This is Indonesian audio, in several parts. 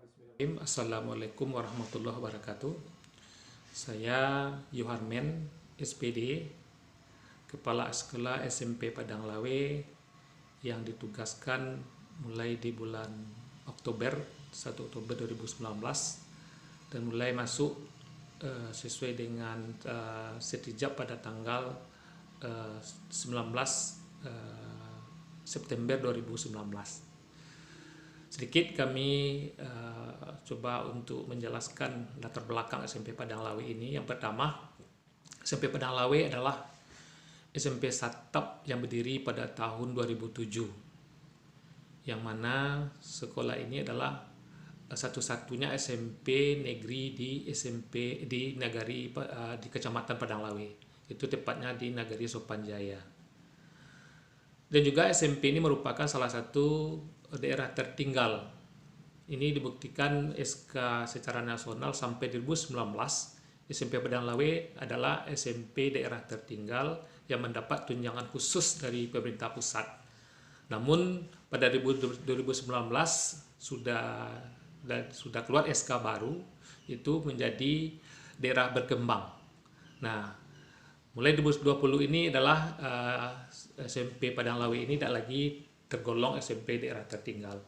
Bismillahirrahmanirrahim. Assalamualaikum warahmatullahi wabarakatuh. Saya Yoharmen, SPD, Kepala Sekolah SMP Padang Lawe yang ditugaskan mulai di bulan Oktober, 1 Oktober 2019 dan mulai masuk sesuai dengan setijab pada tanggal 19 September 2019. Sedikit kami coba untuk menjelaskan latar belakang SMP Padang Lawe ini. Yang pertama, SMP Padang Lawe adalah SMP Satap yang berdiri pada tahun 2007, yang mana sekolah ini adalah satu-satunya SMP negeri di Nagari di Kecamatan Padang Lawe. Itu tepatnya di Nagari Sopanjaya. Dan juga SMP ini merupakan salah satu daerah tertinggal. Ini dibuktikan SK secara nasional sampai 2019 SMP Padang Lawe adalah SMP daerah tertinggal yang mendapat tunjangan khusus dari pemerintah pusat. Namun pada 2019 sudah keluar SK baru, itu menjadi daerah berkembang. Nah, mulai 2020 ini adalah SMP Padang Lawe ini tidak lagi tergolong SMP daerah tertinggal.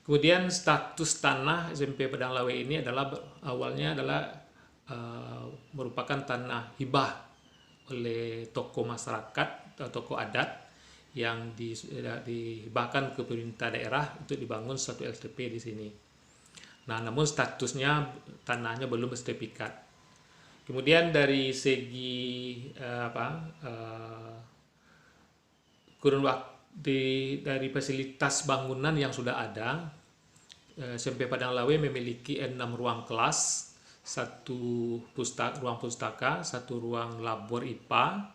Kemudian status tanah SMP Padang Lawe ini awalnya adalah merupakan tanah hibah oleh tokoh masyarakat atau tokoh adat yang dihibahkan ke pemerintah daerah untuk dibangun suatu LTP di sini. Nah, namun statusnya tanahnya belum bersertifikat. Kemudian dari segi kurun waktu dari fasilitas bangunan yang sudah ada, SMP Padang Lawe memiliki 6 ruang kelas, 1 ruang pustaka, 1 ruang labor IPA,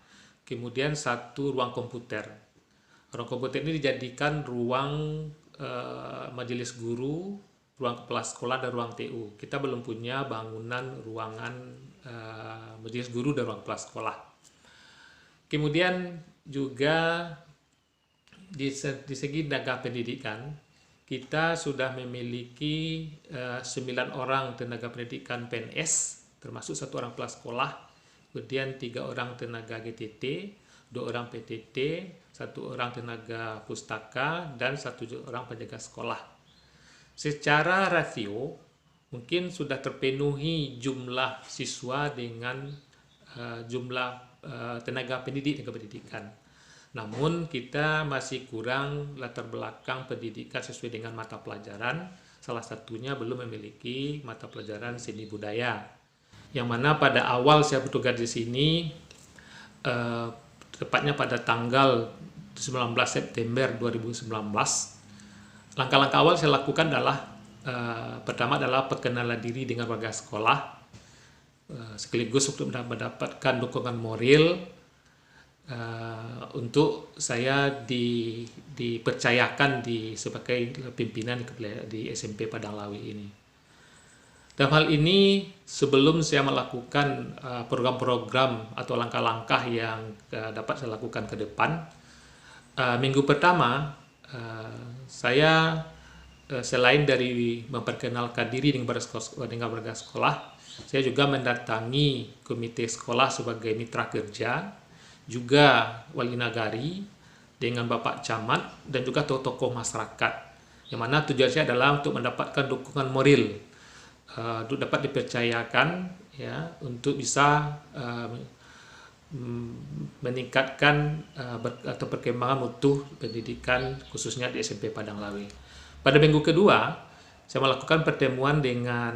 kemudian 1 ruang komputer. Ruang komputer ini dijadikan ruang majelis guru, ruang kepala sekolah, dan ruang TU. Kita belum punya bangunan ruangan majelis guru dan ruang kepala sekolah. Kemudian juga di segi tenaga pendidikan, kita sudah memiliki 9 orang tenaga pendidikan PNS, termasuk 1 orang kepala sekolah, kemudian 3 orang tenaga GTT, 2 orang PTT, 1 orang tenaga pustaka, dan 1 orang penjaga sekolah. Secara rasio, mungkin sudah terpenuhi jumlah siswa dengan jumlah tenaga pendidikan. Namun kita masih kurang latar belakang pendidikan sesuai dengan mata pelajaran. Salah satunya belum memiliki mata pelajaran seni budaya. Yang mana pada awal saya bertugas di sini, tepatnya pada tanggal 19 September 2019, langkah-langkah awal saya lakukan adalah pertama adalah perkenalan diri dengan warga sekolah, sekaligus untuk mendapatkan dukungan moral untuk saya dipercayakan sebagai pimpinan di SMP Padang Lawe ini. Dalam hal ini, sebelum saya melakukan program-program atau langkah-langkah yang dapat saya lakukan ke depan, minggu pertama saya selain dari memperkenalkan diri dengan warga sekolah, saya juga mendatangi komite sekolah sebagai mitra kerja, juga wali nagari dengan Bapak Camat dan juga tokoh-tokoh masyarakat, yang mana tujuan saya adalah untuk mendapatkan dukungan moral, untuk dapat dipercayakan ya, untuk bisa meningkatkan atau perkembangan mutu pendidikan khususnya di SMP Padang Lawe. Pada minggu kedua saya melakukan pertemuan dengan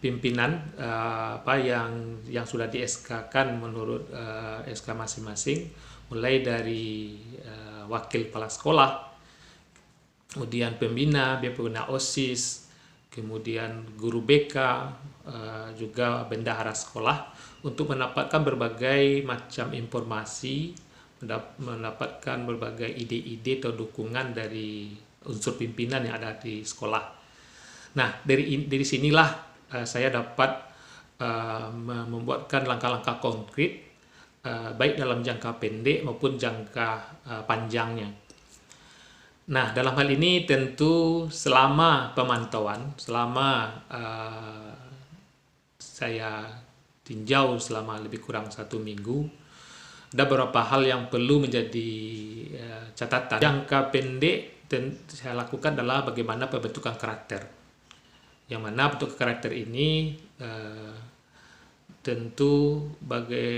pimpinan yang sudah di SK-kan menurut SK masing-masing, mulai dari wakil kepala sekolah, kemudian pembina OSIS, kemudian guru BK, juga bendahara sekolah, untuk mendapatkan berbagai macam informasi, mendapatkan berbagai ide-ide atau dukungan dari unsur pimpinan yang ada di sekolah. Nah, dari sinilah saya dapat membuatkan langkah-langkah konkret, baik dalam jangka pendek maupun jangka panjangnya. Nah, dalam hal ini tentu selama pemantauan, selama saya tinjau selama lebih kurang 1 minggu, ada beberapa hal yang perlu menjadi catatan. Jangka pendek saya lakukan adalah bagaimana pembentukan karakter. Yang mana bentuk karakter ini tentu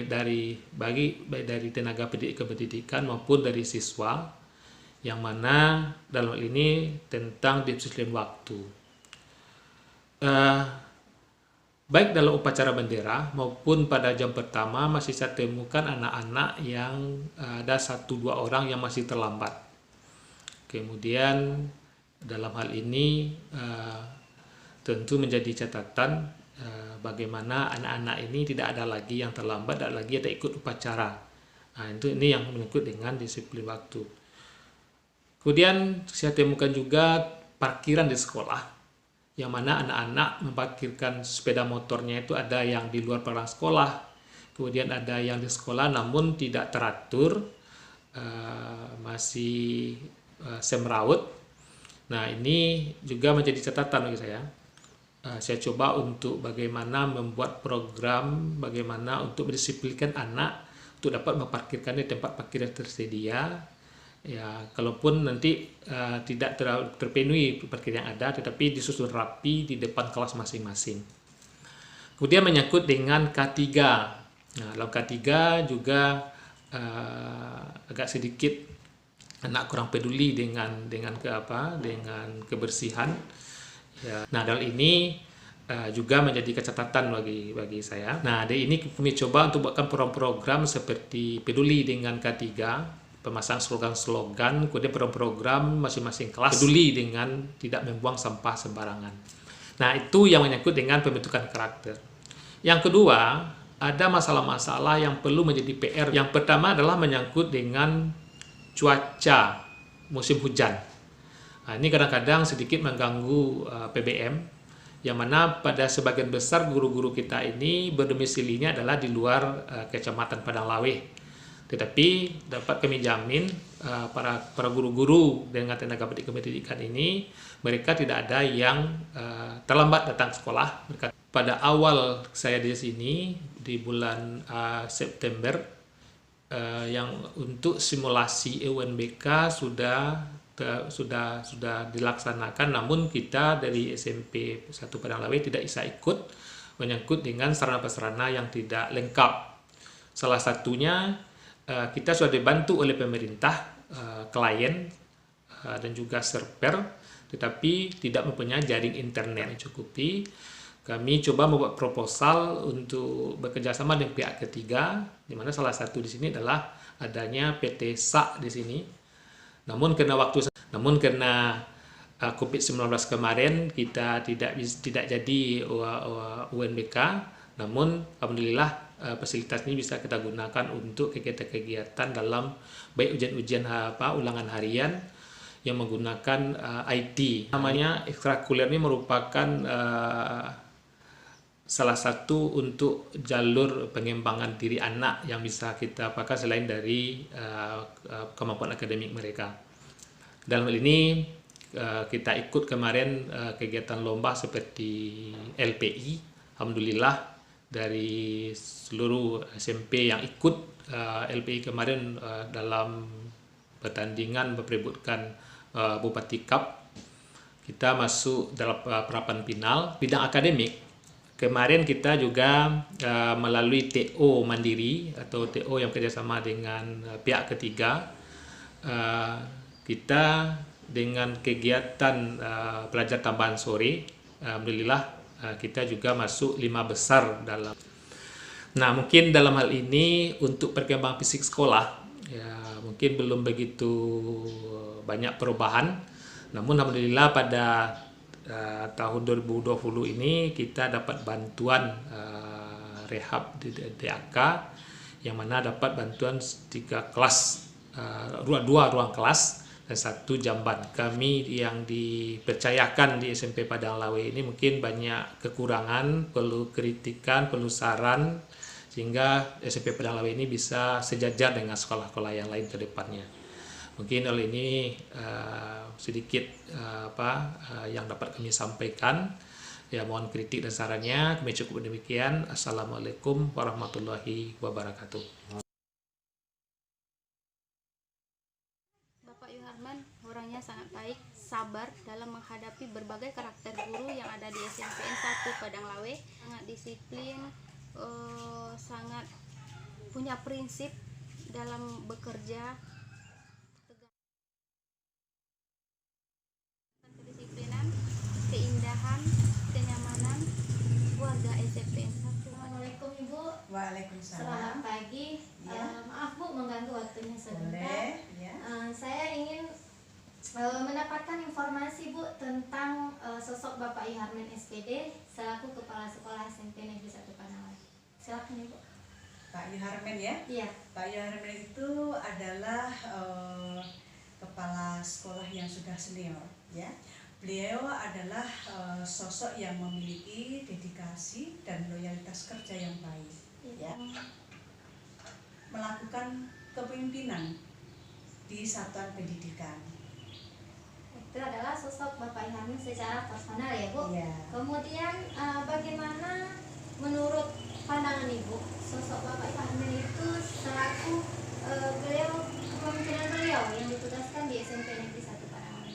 dari tenaga pendidikan maupun dari siswa, yang mana dalam hal ini tentang disiplin waktu. Baik dalam upacara bendera maupun pada jam pertama masih saya temukan anak-anak yang ada 1-2 orang yang masih terlambat. Kemudian dalam hal ini tentu menjadi catatan bagaimana anak-anak ini tidak ada lagi yang terlambat, tidak lagi ada ikut upacara. Nah, ini yang menyangkut dengan disiplin waktu. Kemudian saya temukan juga parkiran di sekolah, yang mana anak-anak memparkirkan sepeda motornya itu ada yang di luar palang sekolah, kemudian ada yang di sekolah namun tidak teratur, masih semrawut. Nah, ini juga menjadi catatan bagi saya. Saya coba untuk bagaimana membuat program, bagaimana untuk mendisiplinkan anak untuk dapat memparkirkan di tempat parkir yang tersedia. Ya, kalaupun nanti tidak terpenuhi parkir yang ada, tetapi disusun rapi di depan kelas masing-masing. Kemudian menyangkut dengan K3. Nah, dalam K3 juga agak sedikit anak kurang peduli dengan kebersihan. Ya. Nah, dalam ini juga menjadi catatan bagi saya. Nah, dari ini kami coba untuk buatkan program-program seperti peduli dengan K3, pemasang slogan-slogan, kemudian program-program masing-masing kelas peduli dengan tidak membuang sampah sembarangan. Nah, itu yang menyangkut dengan pembentukan karakter. Yang kedua, ada masalah-masalah yang perlu menjadi PR. Yang pertama adalah menyangkut dengan cuaca musim hujan. Nah, ini kadang-kadang sedikit mengganggu PBM, yang mana pada sebagian besar guru-guru kita ini berdomisilinya adalah di luar Kecamatan Padang Lawe. Tetapi dapat kami jamin para guru-guru dengan tenaga pendidikan ini, mereka tidak ada yang terlambat datang ke sekolah. Pada awal saya di sini di bulan September, yang untuk simulasi UNBK sudah dilaksanakan, namun kita dari SMP 1 Padang Lawe tidak bisa ikut menyangkut dengan sarana-prasarana yang tidak lengkap. Salah satunya kita sudah dibantu oleh pemerintah, klien dan juga server, tetapi tidak mempunyai jaring internet yang cukupi. Kami coba membuat proposal untuk bekerjasama dengan pihak ketiga, di mana salah satu di sini adalah adanya PT SA di sini. Namun karena COVID-19 kemarin kita tidak jadi UNBK, namun alhamdulillah fasilitas ini bisa kita gunakan untuk kegiatan-kegiatan dalam baik ujian-ujian ulangan harian yang menggunakan IT. Namanya ekstrakurikuler ini merupakan salah satu untuk jalur pengembangan diri anak yang bisa kita pakai selain dari kemampuan akademik mereka. Dalam hal ini kita ikut kemarin kegiatan lomba seperti LPI. Alhamdulillah dari seluruh SMP yang ikut LPI kemarin dalam pertandingan memperebutkan Bupati Cup, kita masuk dalam perapan final. Bidang akademik, kemarin kita juga melalui TO Mandiri atau TO yang kerjasama dengan pihak ketiga, kita dengan kegiatan pelajar tambahan sore, alhamdulillah kita juga masuk 5 besar dalam. Nah, mungkin dalam hal ini untuk perkembangan fisik sekolah, ya mungkin belum begitu banyak perubahan. Namun alhamdulillah pada tahun 2020 ini kita dapat bantuan rehab di DAK, yang mana dapat bantuan 3 kelas, 2 ruang kelas dan 1 jamban. Kami yang dipercayakan di SMP Padang Lawe ini mungkin banyak kekurangan, perlu kritikan, perlu saran, sehingga SMP Padang Lawe ini bisa sejajar dengan sekolah-sekolah yang lain ke depannya. Mungkin hal ini sedikit yang dapat kami sampaikan. Ya, mohon kritik dan sarannya. Kami cukup demikian. Assalamualaikum warahmatullahi wabarakatuh. Bapak Yuharman orangnya sangat baik, sabar dalam menghadapi berbagai karakter guru yang ada di SMPN 1 Padang Lawe. Sangat disiplin, sangat punya prinsip dalam bekerja. Kedisiplinan, keindahan, kenyamanan warga SMPN 1. Assalamualaikum Ibu. Waalaikumsalam. Selamat pagi. Ya. Maaf Bu mengganggu waktunya sebentar. Boleh, ya. Saya ingin mendapatkan informasi Bu tentang sosok Bapak Yuharman SPD selaku Kepala Sekolah SMP Negeri 1 Padang Lawe. Silakan Ibu. Pak Yuharman ya. Iya. Pak Yuharman itu adalah kepala sekolah yang sudah senior, ya. Beliau adalah sosok yang memiliki dedikasi dan loyalitas kerja yang baik, ya. Melakukan kepemimpinan di satuan pendidikan. Itu adalah sosok Bapak Yuharman secara personal ya Bu. Iya. Kemudian bagaimana menurut pandangan Ibu sosok Bapak Yuharman itu selaku kepemimpinan beliau yang ditugaskan di SMP Negeri 1 Padang Lawe?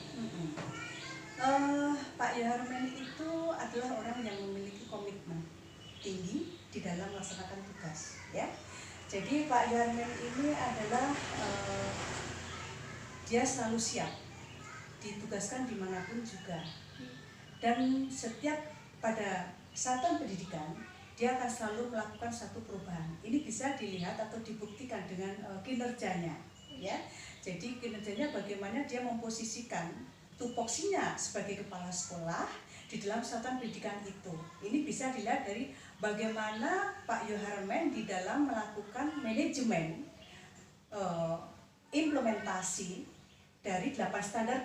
Pak Yuharman itu adalah orang yang memiliki komitmen tinggi di dalam melaksanakan tugas, ya. Jadi Pak Yuharman ini adalah dia selalu siap ditugaskan dimanapun juga, dan setiap pada satuan pendidikan dia akan selalu melakukan satu perubahan. Ini bisa dilihat atau dibuktikan dengan kinerjanya, ya. Jadi kinerjanya bagaimana dia memposisikan tupoksinya sebagai kepala sekolah di dalam satuan pendidikan itu. Ini bisa dilihat dari bagaimana Pak Yuharman di dalam melakukan manajemen implementasi dari 8 standar